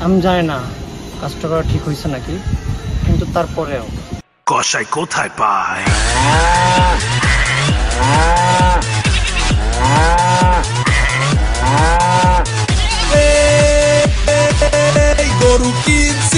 আমি জানি না কাজটা করা ঠিক হয়েছে নাকি, কিন্তু তারপরেও কসাই কোথায় পায়? গরু কিনছে